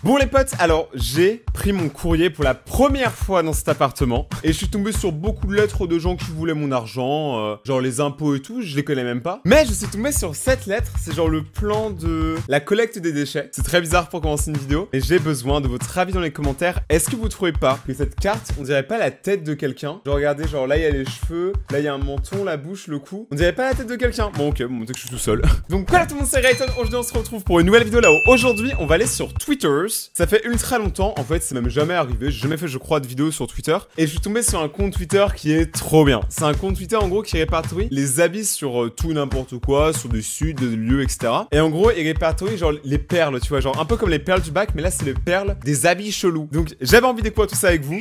Bon les potes, alors j'ai pris mon courrier pour la première fois dans cet appartement et je suis tombé sur beaucoup de lettres de gens qui voulaient mon argent, genre les impôts et tout, je les connais même pas. Mais je suis tombé sur cette lettre, c'est genre le plan de la collecte des déchets. C'est très bizarre pour commencer une vidéo et j'ai besoin de votre avis dans les commentaires. Est-ce que vous trouvez pas que cette carte, on dirait pas la tête de quelqu'un? Genre regardez, genre là il y a les cheveux, là il y a un menton, la bouche, le cou. On dirait pas la tête de quelqu'un. Bon ok, bon peut-être que je suis tout seul. Donc voilà tout le monde, c'est Rayton, aujourd'hui on se retrouve pour une nouvelle vidéo là-haut. Aujourd'hui on va aller sur Twitter. Ça fait ultra longtemps, en fait c'est même jamais arrivé, j'ai jamais fait je crois de vidéo sur Twitter. Et je suis tombé sur un compte Twitter qui est trop bien. C'est un compte Twitter en gros qui répertorie les habits sur tout n'importe quoi, sur des sites, des lieux, etc. Et en gros il répertorie genre les perles, tu vois, genre un peu comme les perles du bac, mais là c'est les perles des habits chelous. Donc j'avais envie de découvrir tout ça avec vous.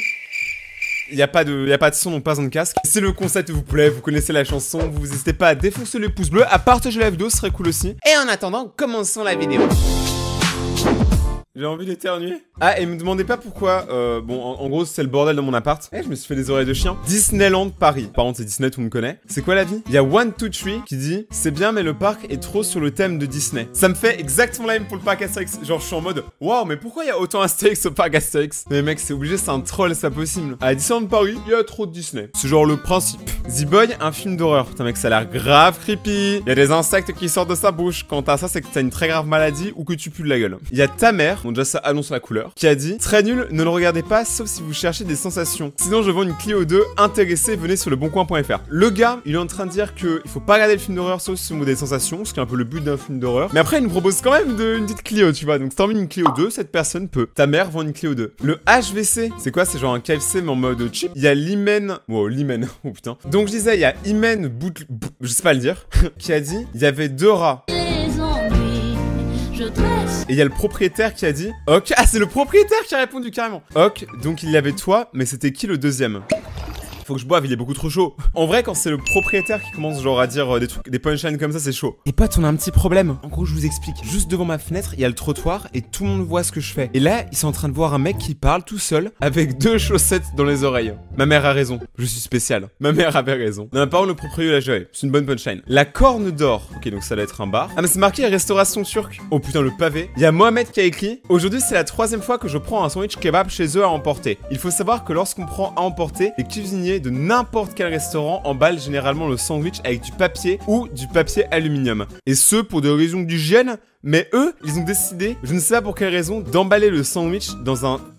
Il n'y a pas de son, donc pas besoin de casque. Si le concept vous plaît, vous connaissez la chanson, vous n'hésitez pas à défoncer le pouce bleu, à partager la vidéo, ce serait cool aussi. Et en attendant, commençons la vidéo. J'ai envie d'éternuer. Ah, et me demandez pas pourquoi. Bon, en gros, c'est le bordel dans mon appart. Eh, je me suis fait des oreilles de chien. Disneyland Paris. Par contre, c'est Disney, tout le monde connaît. C'est quoi la vie? Il y a 123 qui dit c'est bien, mais le parc est trop sur le thème de Disney. Ça me fait exactement la même pour le parc Astérix. Genre, je suis en mode waouh, mais pourquoi il y a autant Astérix au parc Astérix? Mais mec, c'est obligé, c'est un troll, c'est pas possible. À Disneyland Paris, il y a trop de Disney. C'est genre le principe. The Boy, un film d'horreur. Putain, mec, ça a l'air grave creepy. Il y a des insectes qui sortent de sa bouche. Quand t'as ça, c'est que t'as une très grave maladie ou que tu pues de la gueule. Il y a ta mère. Bon, déjà, ça annonce la couleur, qui a dit très nul, ne le regardez pas sauf si vous cherchez des sensations. Sinon je vends une Clio 2, intéressé, venez sur leboncoin.fr. Le gars, il est en train de dire que il faut pas regarder le film d'horreur sauf si vous des sensations, ce qui est un peu le but d'un film d'horreur. Mais après il nous propose quand même une petite Clio, tu vois. Donc si t'as envie d'une Clio 2, cette personne peut. Ta mère vend une Clio 2. Le HVC, c'est quoi? C'est genre un KFC mais en mode chip. Il y a l'Imen, wow, l'Imen, oh putain. Donc je disais, il y a Imen je sais pas le dire, qui a dit, il y avait 2 rats. Et il y a le propriétaire qui a dit ok, ah c'est le propriétaire qui a répondu carrément. Ok, donc il y avait toi, mais c'était qui le deuxième? Faut que je boive, il est beaucoup trop chaud. En vrai, quand c'est le propriétaire qui commence genre à dire des trucs, des punchlines comme ça, c'est chaud. Et pote, on a un petit problème. En gros, je vous explique. Juste devant ma fenêtre, il y a le trottoir et tout le monde voit ce que je fais. Et là, ils sont en train de voir un mec qui parle tout seul avec 2 chaussettes dans les oreilles. Ma mère a raison. Je suis spécial. Ma mère avait raison. Non, par contre, le propriétaire l'a géré. C'est une bonne punchline. La corne d'or. Ok, donc ça doit être un bar. Ah, mais c'est marqué restauration turque. Oh putain, le pavé. Il y a Mohamed qui a écrit aujourd'hui, c'est la 3e fois que je prends un sandwich kebab chez eux à emporter. Il faut savoir que lorsqu'on prend à emporter, les cuisiniers de n'importe quel restaurant emballent généralement le sandwich avec du papier ou du papier aluminium. Et ce, pour des raisons d'hygiène. Mais eux, ils ont décidé, je ne sais pas pour quelle raison, d'emballer le sandwich dans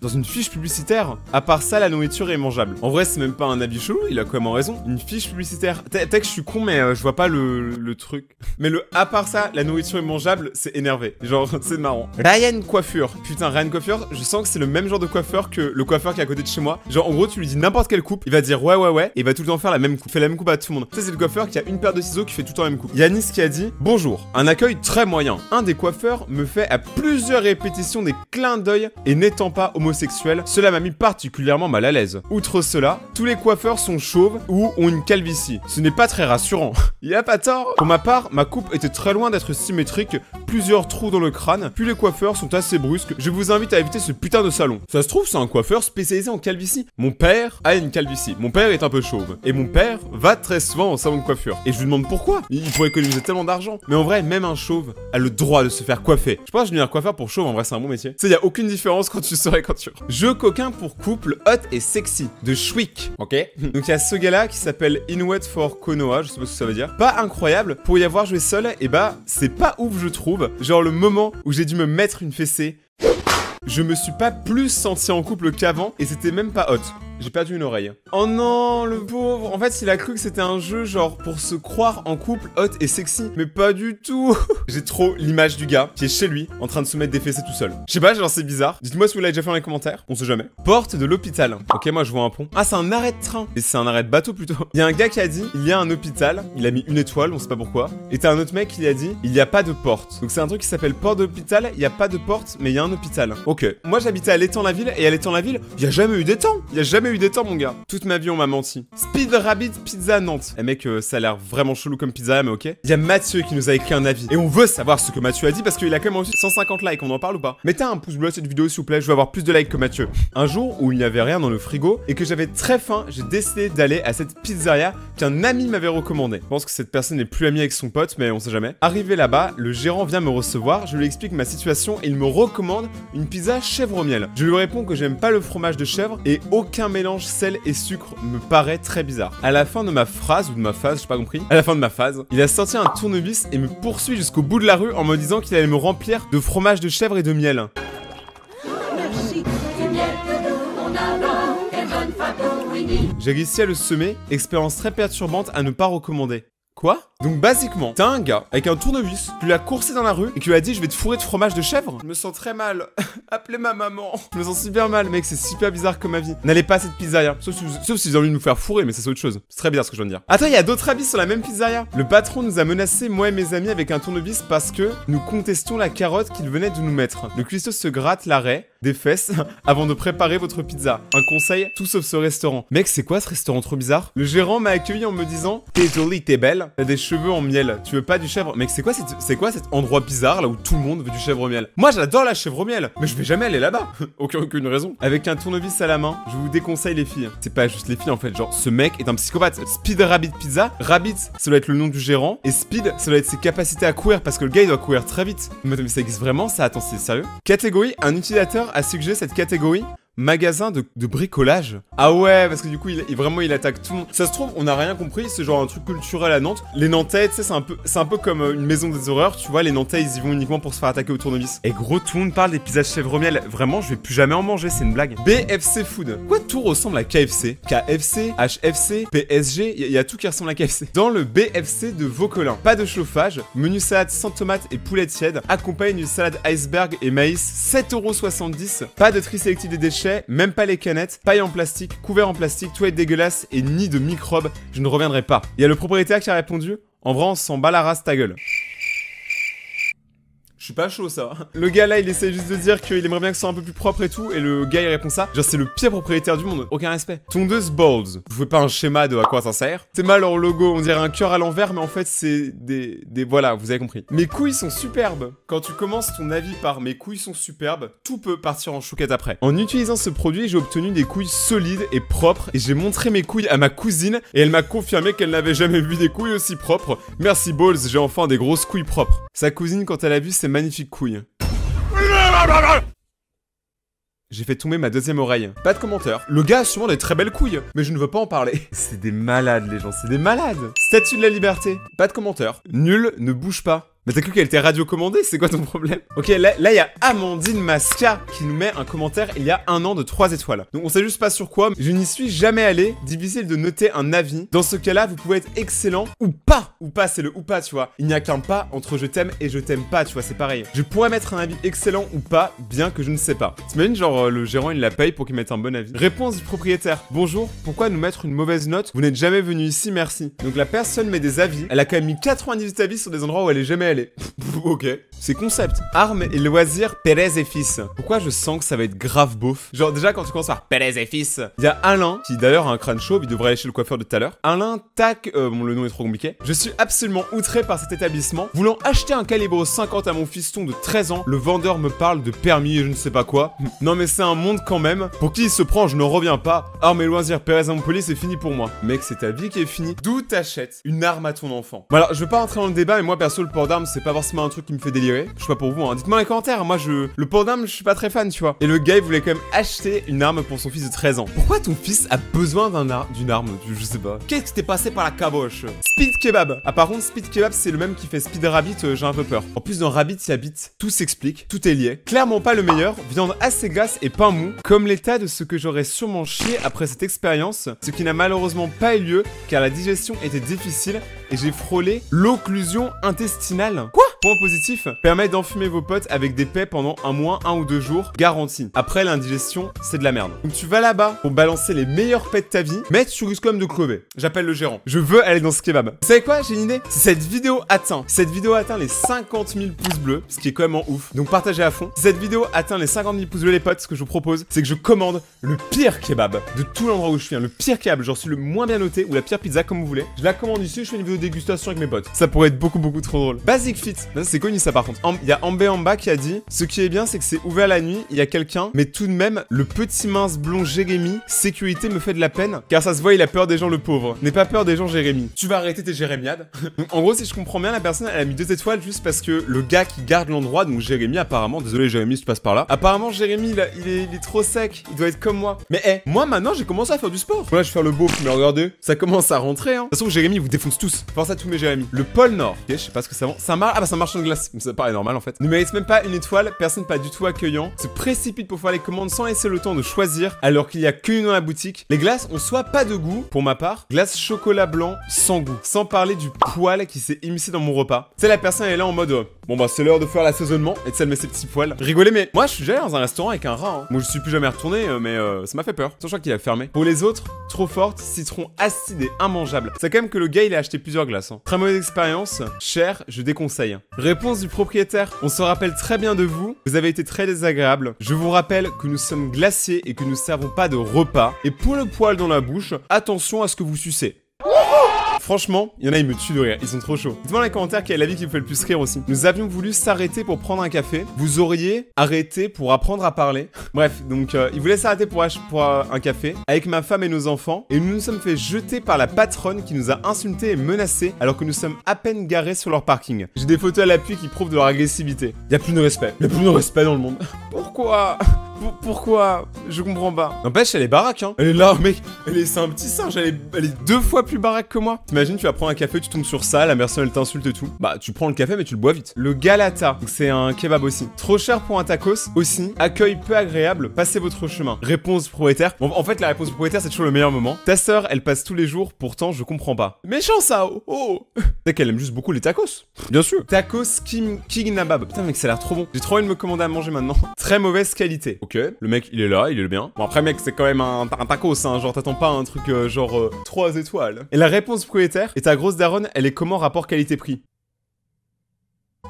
une fiche publicitaire. À part ça, la nourriture est mangeable. En vrai, c'est même pas un avis chelou, il a quand même raison. Une fiche publicitaire. Peut-être que je suis con, mais je vois pas le truc. Mais à part ça, la nourriture est mangeable, c'est énervé. Genre, c'est marrant. Ryan Coiffure. Putain, Ryan Coiffure, je sens que c'est le même genre de coiffeur que le coiffeur qui est à côté de chez moi. Genre, en gros, tu lui dis n'importe quelle coupe, il va dire ouais, et il va tout le temps faire la même coupe. Il fait la même coupe à tout le monde. Ça, c'est le coiffeur qui a une paire de ciseaux qui fait tout le temps la même coupe. Yanis qui a dit bonjour. Un accueil très moyen. Un des coiffeurs me fait à plusieurs répétitions des clins d'œil et n'étant pas homosexuel, cela m'a mis particulièrement mal à l'aise. Outre cela, tous les coiffeurs sont chauves ou ont une calvitie. Ce n'est pas très rassurant. Il y a pas tort. Pour ma part, ma coupe était très loin d'être symétrique, plusieurs trous dans le crâne, puis les coiffeurs sont assez brusques. Je vous invite à éviter ce putain de salon. Ça se trouve, c'est un coiffeur spécialisé en calvitie. Mon père a une calvitie. Mon père est un peu chauve. Et mon père va très souvent au salon de coiffure. Et je lui demande pourquoi. Il pourrait économiser tellement d'argent. Mais en vrai, même un chauve a le droit de se faire coiffer. Je pense que je vais devenir coiffeur pour chauve, en vrai c'est un bon métier. Tu sais, y a aucune différence quand tu serais quand tu... Jeu coquin pour couple hot et sexy de Schwick, ok. Donc il y a ce gars-là qui s'appelle Inwet for Konoha, je sais pas ce que ça veut dire. Pas incroyable, pour y avoir joué seul, et bah c'est pas ouf je trouve. Genre le moment où j'ai dû me mettre une fessée, je me suis pas plus senti en couple qu'avant et c'était même pas hot. J'ai perdu une oreille. Oh non, le pauvre. En fait, il a cru que c'était un jeu genre pour se croire en couple hot et sexy. Mais pas du tout. J'ai trop l'image du gars qui est chez lui en train de se mettre des fessées tout seul. Je sais pas, genre c'est bizarre. Dites-moi si vous l'avez déjà fait dans les commentaires. On sait jamais. Porte de l'hôpital. Ok, moi je vois un pont. Ah, c'est un arrêt de train. Et c'est un arrêt de bateau plutôt. Il y a un gars qui a dit il y a un hôpital. Il a mis une étoile, on sait pas pourquoi. Et t'as un autre mec qui a dit il y a pas de porte. Donc c'est un truc qui s'appelle porte d'hôpital. Il y a pas de porte, mais il y a un hôpital. Ok. Moi j'habitais à l'étang-la-ville et à l'étang-la-ville, il y a jamais eu d'étang. Il y a jamais eu des temps, mon gars. Toute ma vie, on m'a menti. Speed Rabbit Pizza Nantes. Eh mec, ça a l'air vraiment chelou comme pizza, mais ok. Il y a Mathieu qui nous a écrit un avis. Et on veut savoir ce que Mathieu a dit parce qu'il a quand même reçu 150 likes. On en parle ou pas? Mettez un pouce bleu à cette vidéo, s'il vous plaît. Je veux avoir plus de likes que Mathieu. Un jour où il n'y avait rien dans le frigo et que j'avais très faim, j'ai décidé d'aller à cette pizzeria qu'un ami m'avait recommandé. Je pense que cette personne n'est plus amie avec son pote, mais on sait jamais. Arrivé là-bas, le gérant vient me recevoir. Je lui explique ma situation et il me recommande une pizza chèvre au miel. Je lui réponds que j'aime pas le fromage de chèvre et aucun mélange sel et sucre me paraît très bizarre. À la fin de ma phrase ou de ma phase, j'ai pas compris. À la fin de ma phase, il a sorti un tournevis et me poursuit jusqu'au bout de la rue en me disant qu'il allait me remplir de fromage de chèvre et de miel. J'ai réussi à le semer, expérience très perturbante à ne pas recommander. Quoi? Donc basiquement, t'as un gars avec un tournevis, tu l'as coursé dans la rue et qui lui a dit je vais te fourrer de fromage de chèvre. Je me sens très mal. Appelez ma maman. Je me sens super mal, mec, c'est super bizarre comme avis. N'allez pas à cette pizzeria. Sauf si vous avez envie de nous faire fourrer, mais ça c'est autre chose. C'est très bizarre ce que je viens de dire. Attends, il y a d'autres avis sur la même pizzeria. Le patron nous a menacé, moi et mes amis, avec un tournevis parce que nous contestions la carotte qu'il venait de nous mettre. Le cuistot se gratte l'arrêt des fesses avant de préparer votre pizza. Un conseil, tout sauf ce restaurant. Mec, c'est quoi ce restaurant trop bizarre? Le gérant m'a accueilli en me disant t'es jolie, t'es belle, t'as des cheveux en miel, tu veux pas du chèvre? Mec, c'est quoi cet endroit bizarre là où tout le monde veut du chèvre au miel? Moi j'adore la chèvre au miel, mais je vais jamais aller là-bas. Aucune raison. Avec un tournevis à la main, je vous déconseille les filles. C'est pas juste les filles en fait, genre ce mec est un psychopathe. Speed Rabbit Pizza, Rabbit ça doit être le nom du gérant et Speed ça doit être ses capacités à courir parce que le gars il doit courir très vite. Mais ça existe vraiment ça? Attends, c'est sérieux? Catégorie, un utilisateur a suggéré cette catégorie. Magasin de bricolage. Ah ouais, parce que du coup, il attaque tout le monde. Ça se trouve, on n'a rien compris, c'est genre un truc culturel à Nantes. Les Nantais, tu sais, c'est un peu comme une maison des horreurs, tu vois, les Nantais, ils y vont uniquement pour se faire attaquer au tournevis. Et gros, tout le monde parle des pizzas chèvre au miel. Vraiment, je vais plus jamais en manger, c'est une blague. BFC Food. Quoi, tout ressemble à KFC? KFC, HFC, PSG, il y a tout qui ressemble à KFC. Dans le BFC de Vauquelin, pas de chauffage, menu salade sans tomate et poulet tiède, accompagne d'une salade iceberg et maïs, 7,70 €, pas de tri sélectif des déchets, même pas les canettes, paille en plastique, couvert en plastique, toilette dégueulasse et nid de microbes, je ne reviendrai pas. Il y a le propriétaire qui a répondu, en vrai on s'en bat la race ta gueule. Je suis pas chaud ça. Le gars là il essaie juste de dire qu'il aimerait bien que ce soit un peu plus propre et tout, et le gars il répond ça. Genre c'est le pire propriétaire du monde, aucun respect. Tondeuse Balls, vous faites pas un schéma de à quoi ça sert? C'est mal leur logo, on dirait un cœur à l'envers mais en fait c'est des voilà, vous avez compris. Mes couilles sont superbes. Quand tu commences ton avis par mes couilles sont superbes, tout peut partir en chouquette après. En utilisant ce produit j'ai obtenu des couilles solides et propres et j'ai montré mes couilles à ma cousine et elle m'a confirmé qu'elle n'avait jamais vu des couilles aussi propres. Merci Balls, j'ai enfin des grosses couilles propres. Sa cousine quand elle a vu ces magnifiques couilles. J'ai fait tomber ma deuxième oreille. Pas de commentaire. Le gars a sûrement des très belles couilles, mais je ne veux pas en parler. C'est des malades les gens, c'est des malades. Statue de la liberté. Pas de commentaire. Nul ne bouge pas. Mais t'as cru qu'elle était radiocommandée? C'est quoi ton problème? Ok, là il y a Amandine Masca qui nous met un commentaire il y a 1 an de 3 étoiles. Donc on sait juste pas sur quoi, je n'y suis jamais allé, difficile de noter un avis. Dans ce cas-là, vous pouvez être excellent ou pas. Ou pas, c'est le ou pas, tu vois. Il n'y a qu'un pas entre je t'aime et je t'aime pas, tu vois, c'est pareil. Je pourrais mettre un avis excellent ou pas, bien que je ne sais pas. T'imagines genre le gérant il la paye pour qu'il mette un bon avis. Réponse du propriétaire. Bonjour, pourquoi nous mettre une mauvaise note? Vous n'êtes jamais venu ici, merci. Donc la personne met des avis, elle a quand même mis 98 avis sur des endroits où elle est jamais allée. Ok, c'est concept. Armes et loisirs, Pérez et fils. Pourquoi je sens que ça va être grave beauf? Genre déjà quand tu commences par Pérez et fils, il y a Alain qui d'ailleurs a un crâne chauve, il devrait aller chez le coiffeur de tout à l'heure. Alain tac, bon le nom est trop compliqué. Je suis absolument outré par cet établissement. Voulant acheter un calibre 50 à mon fiston de 13 ans, le vendeur me parle de permis et je ne sais pas quoi. Non mais c'est un monde quand même. Pour qui il se prend, je ne reviens pas. Armes et loisirs, Pérez à Montpellier, c'est fini pour moi. Mec, c'est ta vie qui est finie. D'où t'achètes une arme à ton enfant? Bon alors, je veux pas rentrer dans le débat, mais moi perso le port d'armes c'est pas forcément un truc qui me fait délirer. Je sais pas pour vous, hein. Dites-moi dans les commentaires. Moi, le port d'armes, je suis pas très fan, tu vois. Et le gars, il voulait quand même acheter une arme pour son fils de 13 ans. Pourquoi ton fils a besoin d'une arme? Je sais pas. Qu'est-ce qui t'est passé par la caboche? Speed Kebab. Ah, par contre, Speed Kebab, c'est le même qui fait Speed Rabbit, j'ai un peu peur. En plus, dans Rabbit, il y a Bit. Tout s'explique, tout est lié. Clairement pas le meilleur. Viande assez grasse et pain mou. Comme l'état de ce que j'aurais sûrement chié après cette expérience. Ce qui n'a malheureusement pas eu lieu, car la digestion était difficile et j'ai frôlé l'occlusion intestinale. Quoi? Point positif, permet d'enfumer vos potes avec des paix pendant un mois, 1 ou 2 jours, garantie. Après, l'indigestion, c'est de la merde. Donc tu vas là-bas pour balancer les meilleurs pets de ta vie, mais tu risques quand même de crever. J'appelle le gérant. Je veux aller dans ce kebab. Vous savez quoi? J'ai une idée. Si cette vidéo atteint les 50 000 pouces bleus, ce qui est quand même en ouf, donc partagez à fond. Si cette vidéo atteint les 50 000 pouces bleus, les potes, ce que je vous propose, c'est que je commande le pire kebab de tout l'endroit où je suis. Le pire kebab, genre celui le moins bien noté, ou la pire pizza, comme vous voulez. Je la commande ici, je fais une vidéo de dégustation avec mes potes. Ça pourrait être beaucoup trop drôle. Basic Fit. Là, c'est connu ça par contre. Il y a Ambé en bas qui a dit, ce qui est bien, c'est que c'est ouvert la nuit, il y a quelqu'un, mais tout de même, le petit mince blond Jérémy, sécurité me fait de la peine, car ça se voit, il a peur des gens, le pauvre. N'aie pas peur des gens, Jérémy. Tu vas arrêter tes jérémiades. Donc, en gros, si je comprends bien, la personne, elle a mis 2 étoiles juste parce que le gars qui garde l'endroit, donc Jérémy, apparemment, désolé Jérémy si tu passes par là, apparemment, Jérémy, il est trop sec, il doit être comme moi. Mais moi maintenant, j'ai commencé à faire du sport. Là, je vais faire le beau, mais regardez, ça commence à rentrer, hein. De toute façon, Jérémy vous défonce tous. Force à tous mes Jérémy. Le pôle Nord. Ok, je sais pas ce que ça vend. Ça marche. Ah bah, ça marche en glace. Ça paraît normal en fait. Ne mérite même pas une étoile, personne pas du tout accueillant. Se précipite pour faire les commandes sans laisser le temps de choisir, alors qu'il y a qu'une dans la boutique. Les glaces ont soit pas de goût, pour ma part, glace chocolat blanc sans goût. Sans parler du poil qui s'est immiscé dans mon repas. Tu sais, la personne elle est là en mode bon bah, c'est l'heure de faire l'assaisonnement. Et tu sais, elle met ses petits poils. Rigolez, mais moi, je suis déjà allé dans un restaurant avec un rat. Hein. Moi, je suis plus jamais retourné, mais ça m'a fait peur. Je crois qu'il a fermé. Pour les autres, trop forte, citron acide et immangeable. C'est quand même que le gars, il a acheté plusieurs glaces. Hein. Très mauvaise expérience. Cher, je déconseille. Réponse du propriétaire. On se rappelle très bien de vous. Vous avez été très désagréable. Je vous rappelle que nous sommes glaciers et que nous servons pas de repas. Et pour le poil dans la bouche, attention à ce que vous sucez. Franchement, il y en a, ils me tuent de rire, ils sont trop chauds. Dites-moi dans les commentaires quel est l'avis qui vous fait le plus rire aussi. Nous avions voulu s'arrêter pour prendre un café. Vous auriez arrêté pour apprendre à parler. Bref, donc il voulait s'arrêter pour un café avec ma femme et nos enfants. Et nous nous sommes fait jeter par la patronne qui nous a insultés et menacés alors que nous sommes à peine garés sur leur parking. J'ai des photos à l'appui qui prouvent de leur agressivité. Y a plus de respect. Y a plus de respect dans le monde. Pourquoi? Pourquoi? Je comprends pas. N'empêche, elle est baraque, hein. Elle est là, mec. C'est un petit singe. Elle est 2 fois plus baraque que moi. T'imagines, tu vas prendre un café, tu tombes sur ça, la personne elle t'insulte et tout. Bah, tu prends le café, mais tu le bois vite. Le Galata, c'est un kebab aussi. Trop cher pour un tacos aussi. Accueil peu agréable. Passez votre chemin. Réponse propriétaire. Bon, en fait, la réponse propriétaire, c'est toujours le meilleur moment. Ta sœur, elle passe tous les jours. Pourtant, je comprends pas. Méchant ça. Oh. C'est qu'elle aime juste beaucoup les tacos. Bien sûr. Tacos King Nabab. Putain, mec, ça a l'air trop bon. J'ai trop envie de me commander à manger maintenant. Très mauvaise qualité. Ok, le mec il est là, il est bien. Bon après mec c'est quand même un tacos hein, genre t'attends pas un truc genre 3 étoiles. Et la réponse propriétaire, et ta grosse daronne, elle est comment rapport qualité-prix?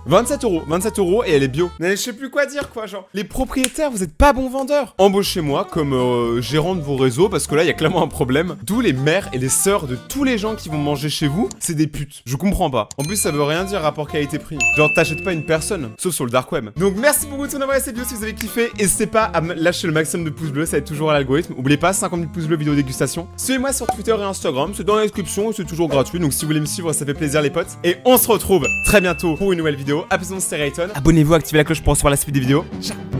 27 € et elle est bio. Mais je sais plus quoi dire quoi, genre. Les propriétaires, vous êtes pas bons vendeurs. Embauchez-moi comme gérant de vos réseaux parce que là, il y a clairement un problème. D'où les mères et les sœurs de tous les gens qui vont manger chez vous, c'est des putes. Je comprends pas. En plus, ça veut rien dire rapport qualité-prix. Genre, t'achètes pas une personne, sauf sur le dark web. Donc, merci beaucoup de vous avoir regardé cette vidéo si vous avez kiffé. N'hésitez pas à me lâcher le maximum de pouces bleus, ça aide toujours à l'algorithme. N'oubliez pas, 50 000 pouces bleus vidéo dégustation. Suivez-moi sur Twitter et Instagram, c'est dans la description et c'est toujours gratuit. Donc, si vous voulez me suivre, ça fait plaisir les potes. Et on se retrouve très bientôt pour une nouvelle vidéo. À plus, c'était Rayton. Abonnez-vous, activez la cloche pour recevoir la suite des vidéos. Ciao.